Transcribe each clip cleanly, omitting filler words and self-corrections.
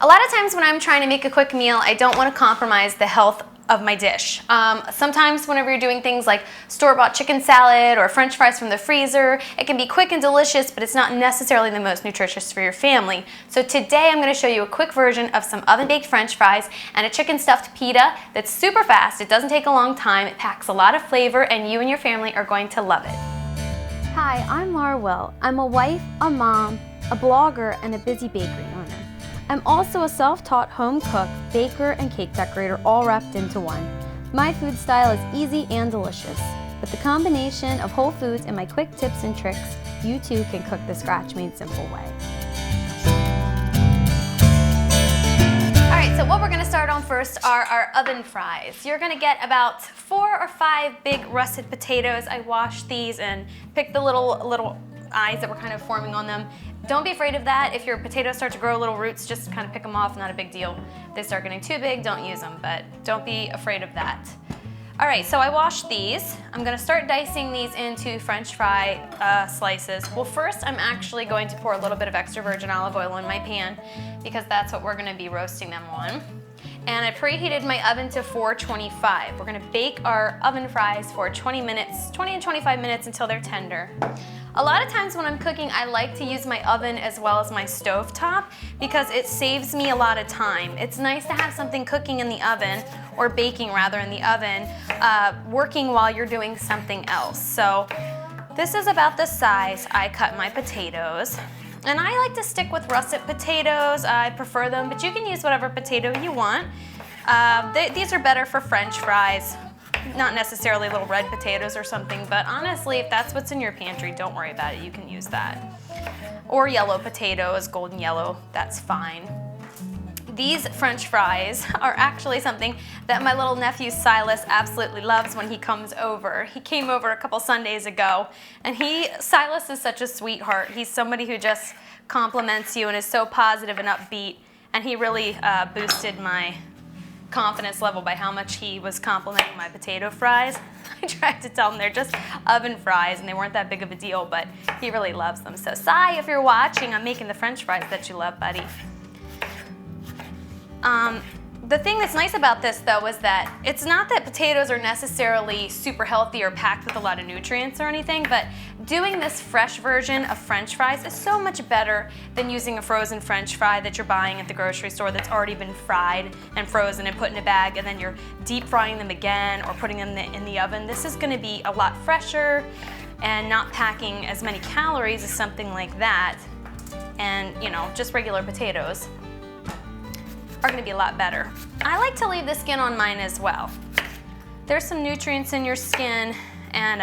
A lot of times when I'm trying to make a quick meal, I don't want to compromise the health of my dish. Sometimes whenever you're doing things like store-bought chicken salad or french fries from the freezer, it can be quick and delicious, but it's not necessarily the most nutritious for your family. So today I'm going to show you a quick version of some oven-baked french fries and a chicken stuffed pita that's super fast. It doesn't take a long time, it packs a lot of flavor, and you and your family are going to love it. Hi, I'm Laura Will. I'm a wife, a mom, a blogger, and a busy bakery owner. I'm also a self-taught home cook, baker, and cake decorator all wrapped into one. My food style is easy and delicious. With the combination of whole foods and my quick tips and tricks, you too can cook the scratch-made simple way. Alright, so what we're going to start on first are our oven fries. You're going to get about 4 or 5 big russet potatoes. I washed these and picked the little eyes that were kind of forming on them. Don't be afraid of that. If your potatoes start to grow little roots, just kind of pick them off, not a big deal. If they start getting too big, don't use them, but don't be afraid of that. All right, so I washed these. I'm gonna start dicing these into French fry slices. Well, first I'm actually going to pour a little bit of extra virgin olive oil in my pan because that's what we're gonna be roasting them on. And I preheated my oven to 425. We're gonna bake our oven fries for 20 and 25 minutes until they're tender. A lot of times when I'm cooking, I like to use my oven as well as my stove top because it saves me a lot of time. It's nice to have something cooking in the oven, or baking rather in the oven, working while you're doing something else. So this is about the size I cut my potatoes. And I like to stick with russet potatoes. I prefer them, but you can use whatever potato you want. These are better for French fries. Not necessarily little red potatoes or something, but honestly, if that's what's in your pantry, don't worry about it, you can use that. Or yellow potatoes, golden yellow, that's fine. These French fries are actually something that my little nephew Silas absolutely loves when he comes over. He came over a couple Sundays ago, and Silas is such a sweetheart. He's somebody who just compliments you and is so positive and upbeat, and he really boosted my confidence level by how much he was complimenting my potato fries. I tried to tell him they're just oven fries and they weren't that big of a deal, but he really loves them. So Si, if you're watching, I'm making the French fries that you love, buddy. The thing that's nice about this though is that it's not that potatoes are necessarily super healthy or packed with a lot of nutrients or anything, but doing this fresh version of French fries is so much better than using a frozen French fry that you're buying at the grocery store that's already been fried and frozen and put in a bag, and then you're deep frying them again or putting them in the oven. This is going to be a lot fresher and not packing as many calories as something like that, and just regular potatoes are going to be a lot better. I like to leave the skin on mine as well. There's some nutrients in your skin, and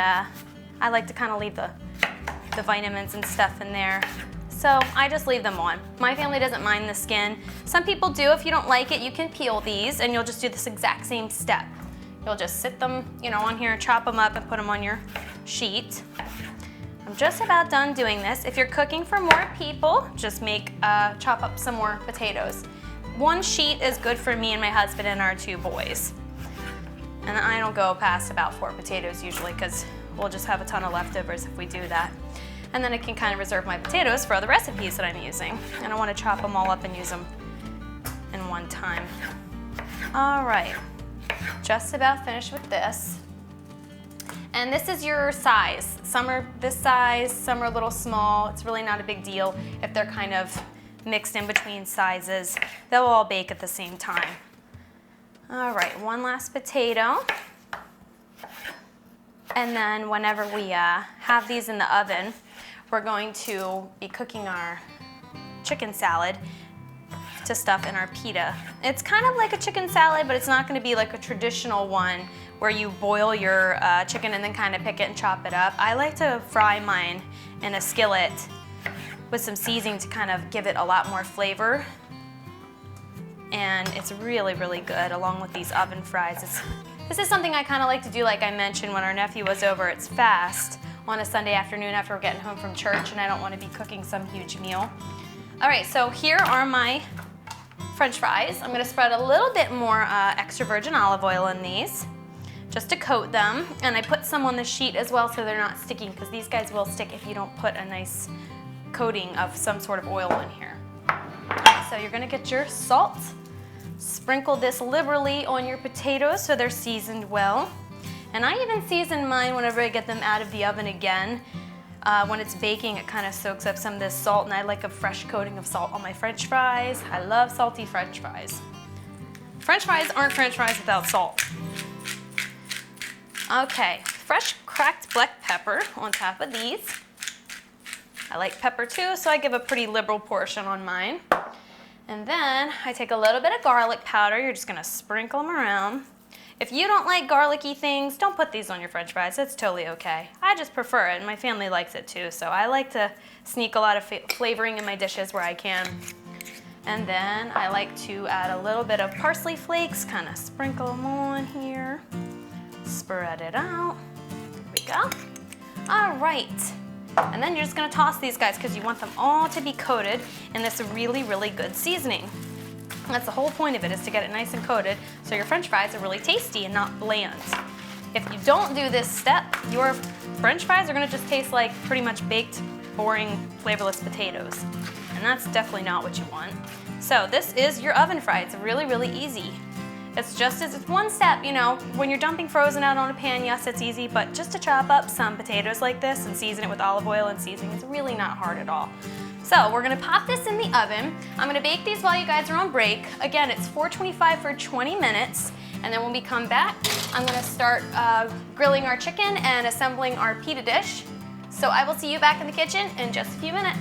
I like to kind of leave the vitamins and stuff in there. So I just leave them on. My family doesn't mind the skin. Some people do. If you don't like it, you can peel these, and you'll just do this exact same step. You'll just sit them, on here, chop them up, and put them on your sheet. I'm just about done doing this. If you're cooking for more people, just chop up some more potatoes. 1 sheet is good for me and my husband and our 2 boys. And I don't go past about 4 potatoes usually because we'll just have a ton of leftovers if we do that. And then I can kind of reserve my potatoes for other recipes that I'm using. And I want to chop them all up and use them in one time. All right, just about finished with this. And this is your size. Some are this size, some are a little small. It's really not a big deal if they're kind of mixed in between sizes. They'll all bake at the same time. All right, 1 last potato. And then whenever we have these in the oven, we're going to be cooking our chicken salad to stuff in our pita. It's kind of like a chicken salad, but it's not going to be like a traditional one where you boil your chicken and then kind of pick it and chop it up. I like to fry mine in a skillet with some seasoning to kind of give it a lot more flavor. And it's really, really good along with these oven fries. This is something I kind of like to do, like I mentioned, when our nephew was over. It's fast on a Sunday afternoon after we're getting home from church and I don't want to be cooking some huge meal. All right, so here are my French fries. I'm going to spread a little bit more extra virgin olive oil in these just to coat them. And I put some on the sheet as well so they're not sticking, because these guys will stick if you don't put a nice coating of some sort of oil in here. So you're gonna get your salt, sprinkle this liberally on your potatoes so they're seasoned well. And I even season mine whenever I get them out of the oven again. When it's baking, it kind of soaks up some of this salt, and I like a fresh coating of salt on my French fries. I love salty French fries. French fries aren't French fries without salt. Okay, fresh cracked black pepper on top of these. I like pepper too, so I give a pretty liberal portion on mine. And then I take a little bit of garlic powder. You're just gonna sprinkle them around. If you don't like garlicky things, don't put these on your French fries. That's totally okay. I just prefer it, and my family likes it too, so I like to sneak a lot of flavoring in my dishes where I can. And then I like to add a little bit of parsley flakes, kind of sprinkle them on here. Spread it out. There we go. All right. And then you're just gonna toss these guys because you want them all to be coated in this really, really good seasoning. That's the whole point of it, is to get it nice and coated so your French fries are really tasty and not bland. If you don't do this step, your French fries are gonna just taste like pretty much baked, boring, flavorless potatoes. And that's definitely not what you want. So this is your oven fry. It's really, really easy. It's one step, you know, when you're dumping frozen out on a pan, yes, it's easy, but just to chop up some potatoes like this and season it with olive oil and seasoning, it's really not hard at all. So we're gonna pop this in the oven. I'm gonna bake these while you guys are on break. Again, it's 425 for 20 minutes. And then when we come back, I'm gonna start grilling our chicken and assembling our pita dish. So I will see you back in the kitchen in just a few minutes.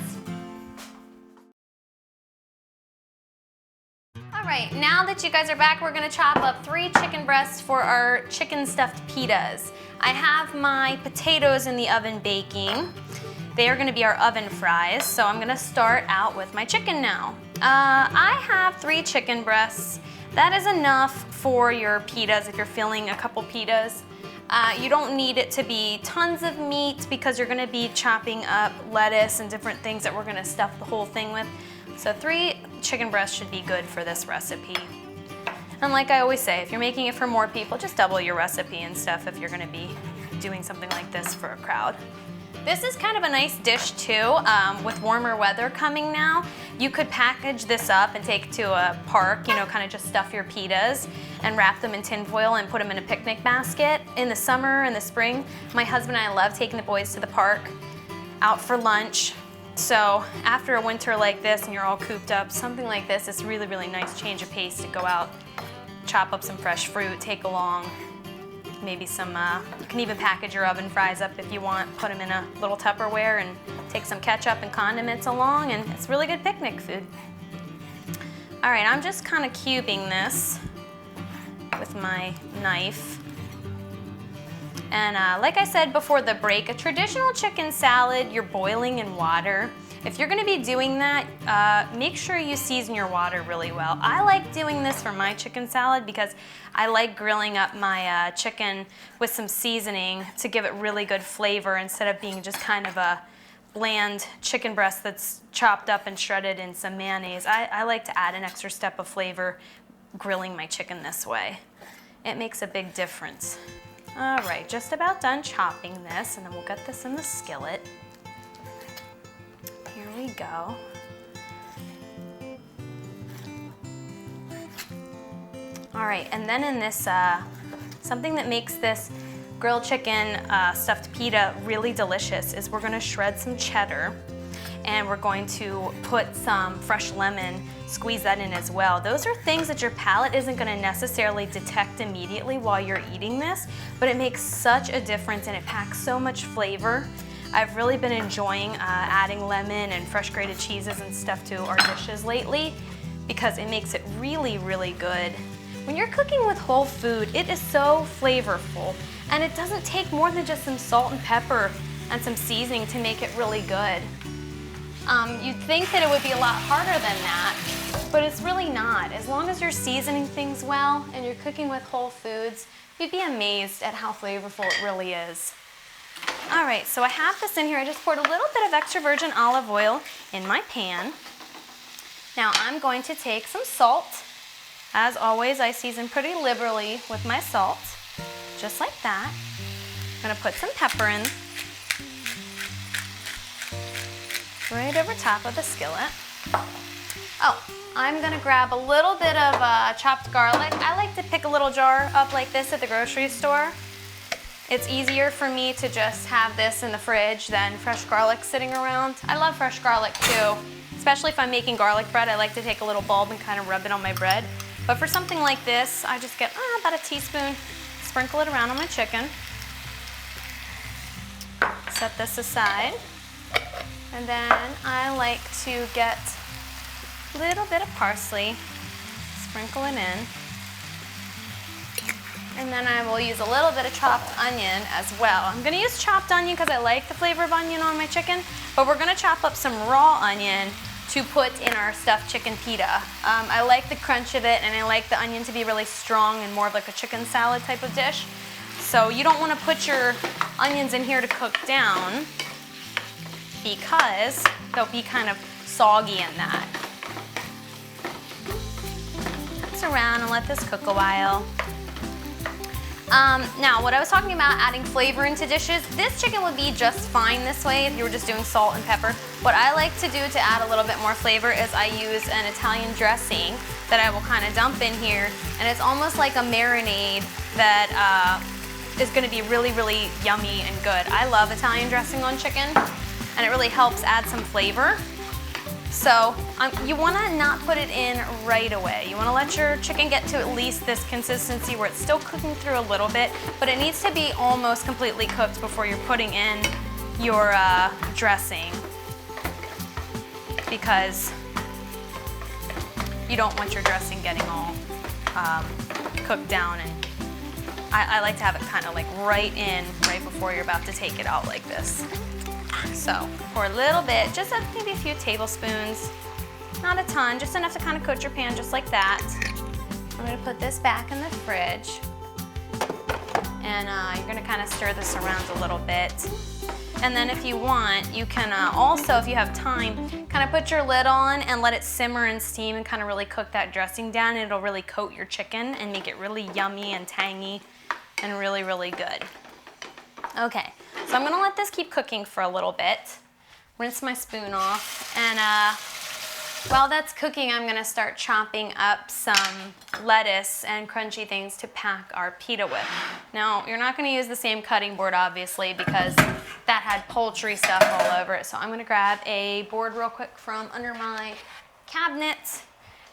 All right, now that you guys are back, we're gonna chop up 3 chicken breasts for our chicken stuffed pitas. I have my potatoes in the oven baking. They are gonna be our oven fries, so I'm gonna start out with my chicken now. I have 3 chicken breasts. That is enough for your pitas if you're filling a couple pitas. You don't need it to be tons of meat because you're gonna be chopping up lettuce and different things that we're gonna stuff the whole thing with. So 3 chicken breasts should be good for this recipe. And like I always say, if you're making it for more people, just double your recipe and stuff if you're gonna be doing something like this for a crowd. This is kind of a nice dish too, with warmer weather coming now. You could package this up and take it to a park, you know, kind of just stuff your pitas and wrap them in tin foil and put them in a picnic basket. In the summer and the spring, my husband and I love taking the boys to the park, out for lunch. So after a winter like this and you're all cooped up, something like this is really, really nice change of pace to go out, chop up some fresh fruit, take along maybe some, you can even package your oven fries up if you want, put them in a little Tupperware and take some ketchup and condiments along, and it's really good picnic food. All right, I'm just kind of cubing this with my knife. And like I said before the break, a traditional chicken salad, you're boiling in water. If you're gonna be doing that, make sure you season your water really well. I like doing this for my chicken salad because I like grilling up my chicken with some seasoning to give it really good flavor instead of being just kind of a bland chicken breast that's chopped up and shredded in some mayonnaise. I like to add an extra step of flavor grilling my chicken this way. It makes a big difference. All right, just about done chopping this, and then we'll get this in the skillet. Here we go. All right, and then in this, something that makes this grilled chicken stuffed pita really delicious is we're gonna shred some cheddar, and we're going to put some fresh lemon, squeeze that in as well. Those are things that your palate isn't gonna necessarily detect immediately while you're eating this, but it makes such a difference and it packs so much flavor. I've really been enjoying adding lemon and fresh grated cheeses and stuff to our dishes lately because it makes it really, really good. When you're cooking with whole food, it is so flavorful, and it doesn't take more than just some salt and pepper and some seasoning to make it really good. You'd think that it would be a lot harder than that, but it's really not. As long as you're seasoning things well and you're cooking with whole foods, you'd be amazed at how flavorful it really is. All right, so I have this in here. I just poured a little bit of extra virgin olive oil in my pan. Now I'm going to take some salt. As always, I season pretty liberally with my salt, just like that. I'm gonna put some pepper in, right over top of the skillet. Oh, I'm gonna grab a little bit of chopped garlic. I like to pick a little jar up like this at the grocery store. It's easier for me to just have this in the fridge than fresh garlic sitting around. I love fresh garlic too, especially if I'm making garlic bread. I like to take a little bulb and kind of rub it on my bread. But for something like this, I just get about a teaspoon, sprinkle it around on my chicken. Set this aside. And then I like to get a little bit of parsley, sprinkle it in. And then I will use a little bit of chopped onion as well. I'm gonna use chopped onion because I like the flavor of onion on my chicken, but we're gonna chop up some raw onion to put in our stuffed chicken pita. I like the crunch of it, and I like the onion to be really strong and more of like a chicken salad type of dish. So you don't wanna put your onions in here to cook down because they'll be kind of soggy in that. Mix around and let this cook a while. Now, what I was talking about adding flavor into dishes, this chicken would be just fine this way if you were just doing salt and pepper. What I like to do to add a little bit more flavor is I use an Italian dressing that I will kind of dump in here, and it's almost like a marinade that is going to be really, really yummy and good. I love Italian dressing on chicken, and it really helps add some flavor. So you want to not put it in right away. You want to let your chicken get to at least this consistency where it's still cooking through a little bit, but it needs to be almost completely cooked before you're putting in your dressing, because you don't want your dressing getting all cooked down. And I like to have it kind of like right before you're about to take it out like this. So pour a little bit, just maybe a few tablespoons, not a ton, just enough to kind of coat your pan just like that. I'm gonna put this back in the fridge, and you're gonna kind of stir this around a little bit. And then if you want, you can also, if you have time, kind of put your lid on and let it simmer and steam and kind of really cook that dressing down. It'll really coat your chicken and make it really yummy and tangy and really, really good. Okay, so I'm gonna let this keep cooking for a little bit. Rinse my spoon off, and while that's cooking, I'm gonna start chopping up some lettuce and crunchy things to pack our pita with. Now, you're not gonna use the same cutting board, obviously, because that had poultry stuff all over it. So I'm gonna grab a board real quick from under my cabinet,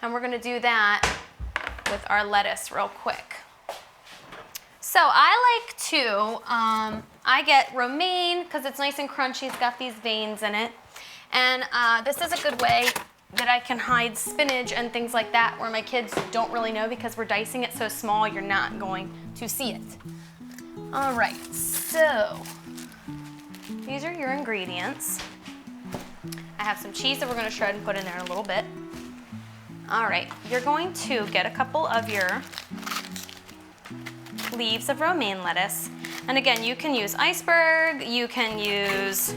and we're gonna do that with our lettuce real quick. So I like to, I get romaine because it's nice and crunchy. It's got these veins in it. And this is a good way that I can hide spinach and things like that where my kids don't really know, because we're dicing it so small you're not going to see it. All right, so these are your ingredients. I have some cheese that we're going to shred and put in there in a little bit. All right, you're going to get a couple of your leaves of romaine lettuce. And again, you can use iceberg, you can use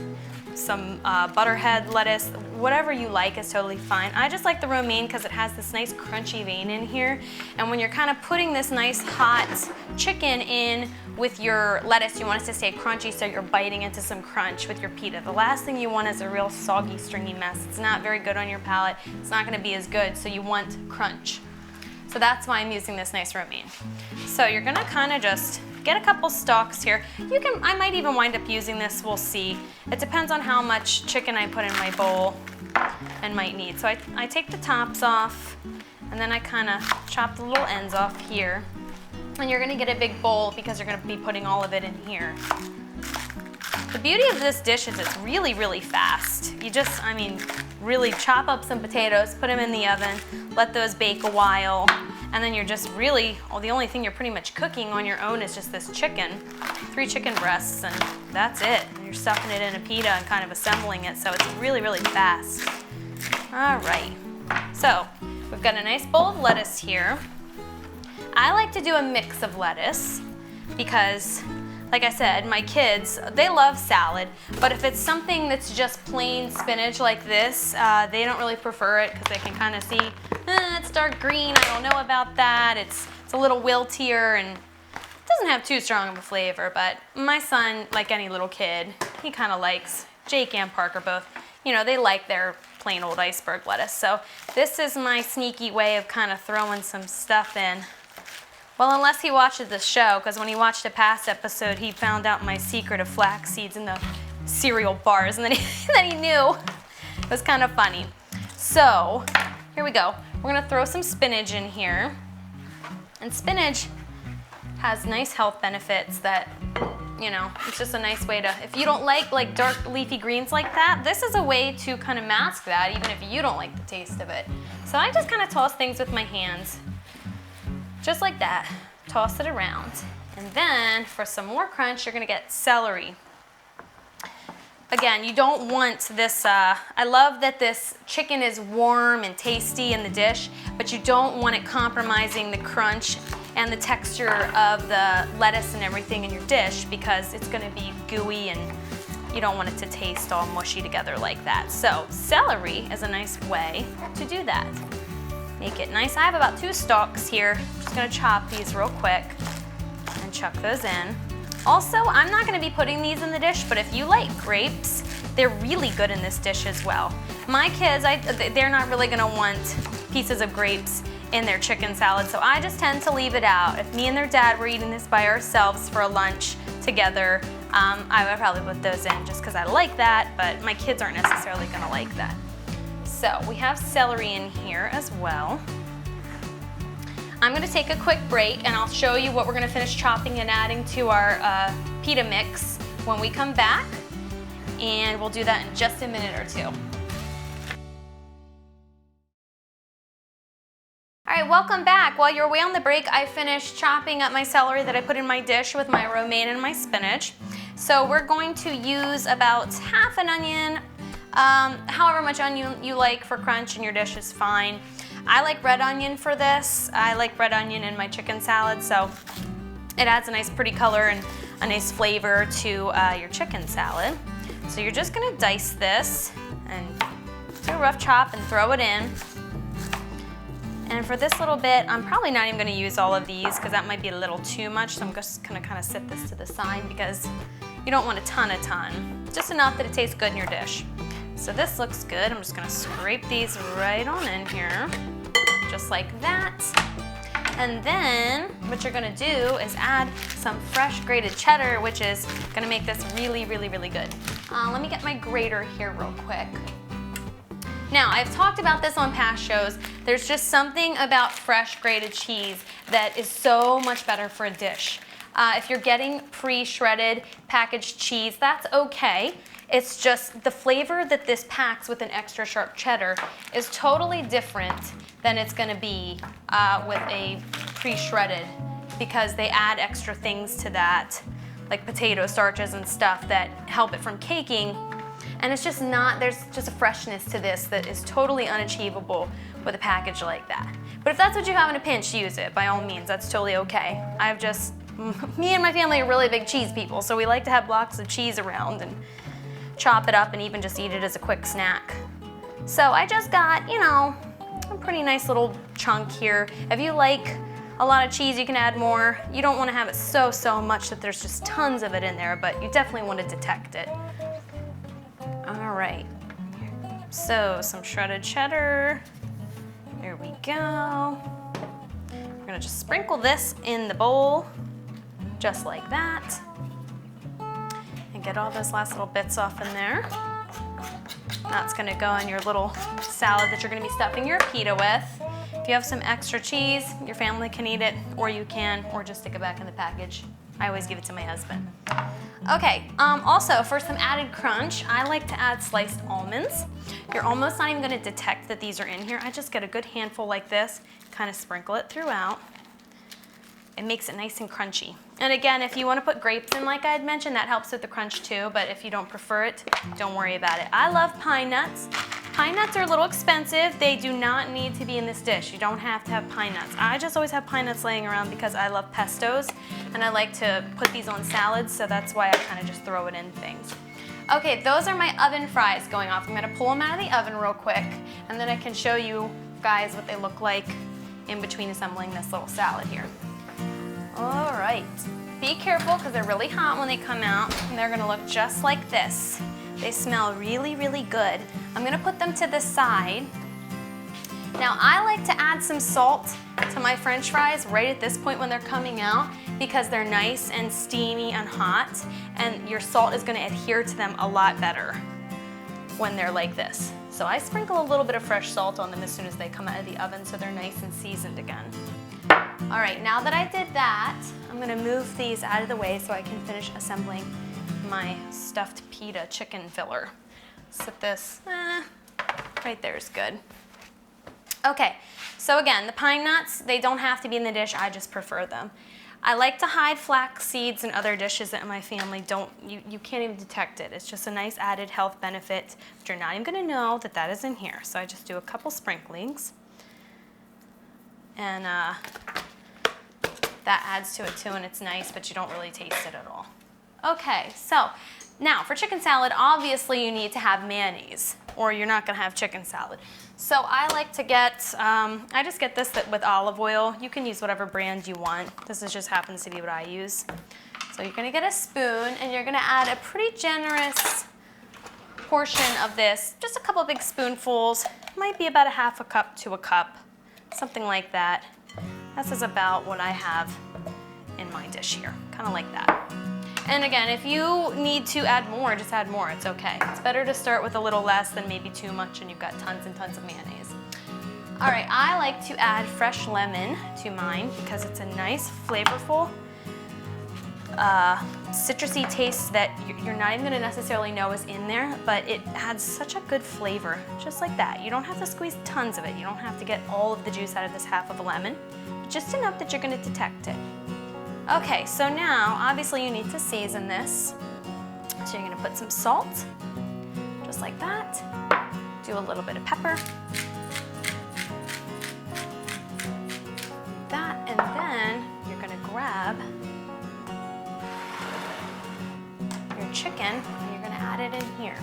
some butterhead lettuce, whatever you like is totally fine. I just like the romaine because it has this nice crunchy vein in here. And when you're kind of putting this nice hot chicken in with your lettuce, you want it to stay crunchy so you're biting into some crunch with your pita. The last thing you want is a real soggy, stringy mess. It's not very good on your palate. It's not gonna be as good, so you want crunch. So that's why I'm using this nice romaine. So you're gonna kind of just get a couple stalks here. I might even wind up using this, we'll see. It depends on how much chicken I put in my bowl and might need. So I take the tops off, and then I kind of chop the little ends off here. And you're gonna get a big bowl because you're gonna be putting all of it in here. The beauty of this dish is it's really, really fast. You just, really chop up some potatoes, put them in the oven, let those bake a while, and then you're just really, the only thing you're pretty much cooking on your own is just this chicken, 3 chicken breasts, and that's it. And you're stuffing it in a pita and kind of assembling it, so it's really, really fast. All right, so we've got a nice bowl of lettuce here. I like to do a mix of lettuce because, like I said, my kids, they love salad, but if it's something that's just plain spinach like this, they don't really prefer it because they can kind of see, it's dark green, I don't know about that, it's a little wiltier and it doesn't have too strong of a flavor. But my son, like any little kid, he kind of likes, Jake and Parker both, they like their plain old iceberg lettuce. So this is my sneaky way of kind of throwing some stuff in. Well, unless he watches the show, because when he watched a past episode, he found out my secret of flax seeds in the cereal bars, and then he knew. It was kind of funny. So here we go. We're gonna throw some spinach in here. And spinach has nice health benefits that, you know, it's just a nice way to, if you don't like dark leafy greens like that, this is a way to kind of mask that even if you don't like the taste of it. So I just kind of toss things with my hands, just like that. Toss it around. And then for some more crunch, you're gonna get celery. Again, you don't want this, I love that this chicken is warm and tasty in the dish, but you don't want it compromising the crunch and the texture of the lettuce and everything in your dish, because it's gonna be gooey and you don't want it to taste all mushy together like that. So celery is a nice way to do that. Make it nice. I have about 2 stalks here. I'm just gonna chop these real quick and chuck those in. Also, I'm not gonna be putting these in the dish, but if you like grapes, they're really good in this dish as well. My kids, they're not really gonna want pieces of grapes in their chicken salad, so I just tend to leave it out. If me and their dad were eating this by ourselves for a lunch together, I would probably put those in just because I like that, but my kids aren't necessarily gonna like that. So we have celery in here as well. I'm gonna take a quick break and I'll show you what we're gonna finish chopping and adding to our pita mix when we come back, and we'll do that in just a minute or two. All right, welcome back. While you're away on the break, I finished chopping up my celery that I put in my dish with my romaine and my spinach. So we're going to use about half an onion. However much onion you like for crunch in your dish is fine. I like red onion for this. I like red onion in my chicken salad, so it adds a nice pretty color and a nice flavor to your chicken salad. So you're just gonna dice this and do a rough chop and throw it in. And for this little bit, I'm probably not even gonna use all of these because that might be a little too much, so I'm just gonna kind of set this to the side because you don't want a ton. Just enough that it tastes good in your dish. So this looks good. I'm just gonna scrape these right on in here, just like that. And then what you're gonna do is add some fresh grated cheddar, which is gonna make this really good. Let me get my grater here real quick. Now, I've talked about this on past shows. There's just something about fresh grated cheese that is so much better for a dish. If you're getting pre-shredded packaged cheese, that's okay. It's just the flavor that this packs with an extra sharp cheddar is totally different than it's gonna be with a pre-shredded, because they add extra things to that, like potato starches and stuff that help it from caking. And it's just not, there's just a freshness to this that is totally unachievable with a package like that. But if that's what you have in a pinch, use it, by all means, that's totally okay. Me and my family are really big cheese people, so we like to have blocks of cheese around and chop it up and even just eat it as a quick snack. So I just got, you know, a pretty nice little chunk here. If you like a lot of cheese, you can add more. You don't want to have it so much that there's just tons of it in there, but you definitely want to detect it. All right, so some shredded cheddar. There we go. We're gonna just sprinkle this in the bowl, just like that. And get all those last little bits off in there. That's gonna go in your little salad that you're gonna be stuffing your pita with. If you have some extra cheese, your family can eat it, or you can, or just stick it back in the package. I always give it to my husband. Okay, also for some added crunch, I like to add sliced almonds. You're almost not even gonna detect that these are in here. I just get a good handful like this, kind of sprinkle it throughout. It makes it nice and crunchy. And again, if you wanna put grapes in like I had mentioned, that helps with the crunch too, but if you don't prefer it, don't worry about it. I love pine nuts. Pine nuts are a little expensive. They do not need to be in this dish. You don't have to have pine nuts. I just always have pine nuts laying around because I love pestos and I like to put these on salads, so that's why I kind of just throw it in things. Okay, those are my oven fries going off. I'm gonna pull them out of the oven real quick and then I can show you guys what they look like in between assembling this little salad here. All right, be careful because they're really hot when they come out and they're gonna look just like this. They smell really, really good. I'm gonna put them to the side. Now I like to add some salt to my French fries right at this point when they're coming out because they're nice and steamy and hot, and your salt is gonna adhere to them a lot better when they're like this. So I sprinkle a little bit of fresh salt on them as soon as they come out of the oven so they're nice and seasoned again. All right, now that I did that, I'm gonna move these out of the way so I can finish assembling my stuffed pita chicken filler. Set this, right there is good. Okay, so again, the pine nuts, they don't have to be in the dish, I just prefer them. I like to hide flax seeds and other dishes that in my family you can't even detect it. It's just a nice added health benefit, but you're not even gonna know that that is in here. So I just do a couple sprinklings. And that adds to it too, and it's nice, but you don't really taste it at all. Okay, so now for chicken salad, obviously you need to have mayonnaise or you're not gonna have chicken salad. So I like to get, I just get this with olive oil. You can use whatever brand you want. This just happens to be what I use. So you're gonna get a spoon and you're gonna add a pretty generous portion of this, just a couple big spoonfuls, might be about a half a cup to a cup, something like that. This is about what I have in my dish here, kind of like that. And again, if you need to add more, just add more, it's okay. It's better to start with a little less than maybe too much and you've got tons and tons of mayonnaise. All right, I like to add fresh lemon to mine because it's a nice, flavorful, citrusy taste that you're not even gonna necessarily know is in there, but it adds such a good flavor, just like that. You don't have to squeeze tons of it. You don't have to get all of the juice out of this half of a lemon, just enough that you're gonna detect it. Okay, so now, obviously you need to season this. So you're gonna put some salt, just like that. Do a little bit of pepper. That, and then you're gonna grab your chicken and you're gonna add it in here.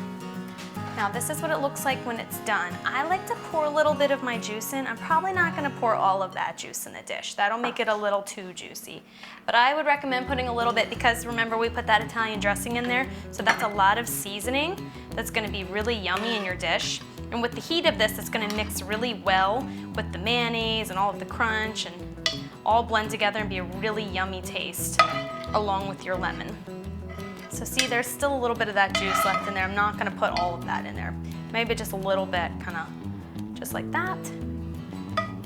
Now this is what it looks like when it's done. I like to pour a little bit of my juice in. I'm probably not gonna pour all of that juice in the dish. That'll make it a little too juicy. But I would recommend putting a little bit because remember we put that Italian dressing in there, so that's a lot of seasoning that's gonna be really yummy in your dish. And with the heat of this, it's gonna mix really well with the mayonnaise and all of the crunch and all blend together and be a really yummy taste along with your lemon. So see, there's still a little bit of that juice left in there. I'm not gonna put all of that in there. Maybe just a little bit, kinda just like that.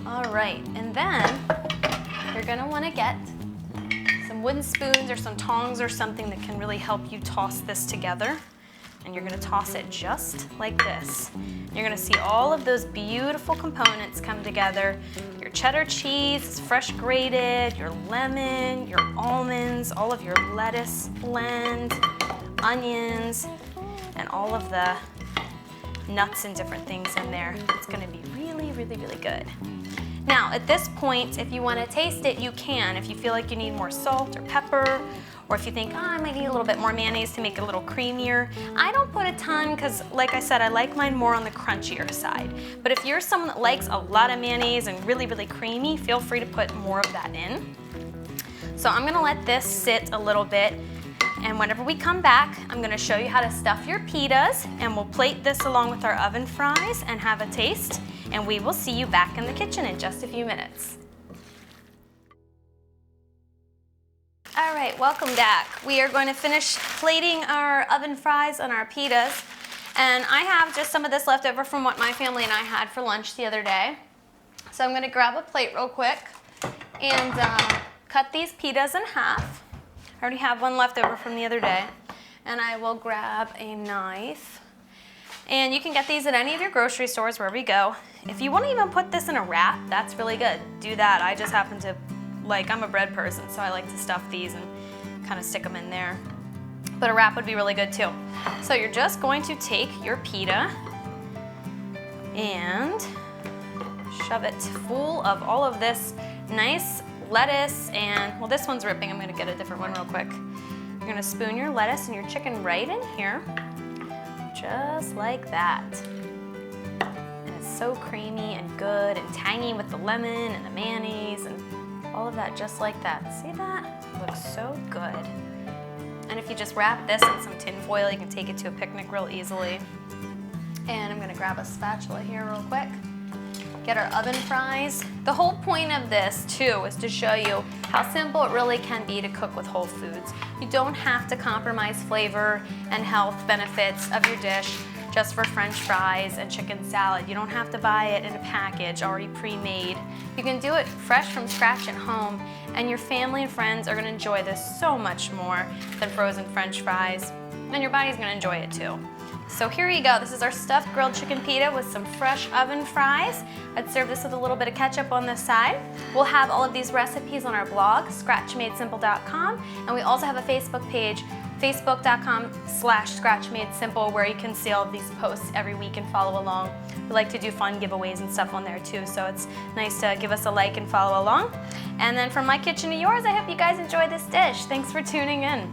All right, and then you're gonna wanna get some wooden spoons or some tongs or something that can really help you toss this together. And you're gonna toss it just like this. You're gonna see all of those beautiful components come together. Your cheddar cheese, fresh grated, your lemon, your almonds, all of your lettuce blend, onions, and all of the nuts and different things in there. It's gonna be really, really, really good. Now, at this point, if you wanna taste it, you can. If you feel like you need more salt or pepper, or if you think, oh, I might need a little bit more mayonnaise to make it a little creamier. I don't put a ton because, like I said, I like mine more on the crunchier side. But if you're someone that likes a lot of mayonnaise and really, really creamy, feel free to put more of that in. So I'm gonna let this sit a little bit, and whenever we come back, I'm gonna show you how to stuff your pitas, and we'll plate this along with our oven fries and have a taste, and we will see you back in the kitchen in just a few minutes. All right, welcome back. We are going to finish plating our oven fries and our pitas. And I have just some of this left over from what my family and I had for lunch the other day. So I'm gonna grab a plate real quick and cut these pitas in half. I already have one left over from the other day. And I will grab a knife. And you can get these at any of your grocery stores, wherever you go. If you wanna even put this in a wrap, that's really good. Do that. I just happen to I'm a bread person, so I like to stuff these and kind of stick them in there. But a wrap would be really good too. So you're just going to take your pita and shove it full of all of this nice lettuce and, well, this one's ripping. I'm gonna get a different one real quick. You're gonna spoon your lettuce and your chicken right in here, just like that. And it's so creamy and good and tangy with the lemon and the mayonnaise and all of that just like that. See that? Looks so good. And if you just wrap this in some tin foil, you can take it to a picnic real easily. And I'm gonna grab a spatula here real quick. Get our oven fries. The whole point of this too is to show you how simple it really can be to cook with whole foods. You don't have to compromise flavor and health benefits of your dish just for French fries and chicken salad. You don't have to buy it in a package already pre-made. You can do it fresh from scratch at home, and your family and friends are gonna enjoy this so much more than frozen French fries, and your body's gonna enjoy it too. So here you go. This is our stuffed grilled chicken pita with some fresh oven fries. I'd serve this with a little bit of ketchup on the side. We'll have all of these recipes on our blog, scratchmadesimple.com, and we also have a Facebook page, facebook.com/scratchmadesimple, where you can see all of these posts every week and follow along. We like to do fun giveaways and stuff on there too, so it's nice to give us a like and follow along. And then from my kitchen to yours, I hope you guys enjoy this dish. Thanks for tuning in.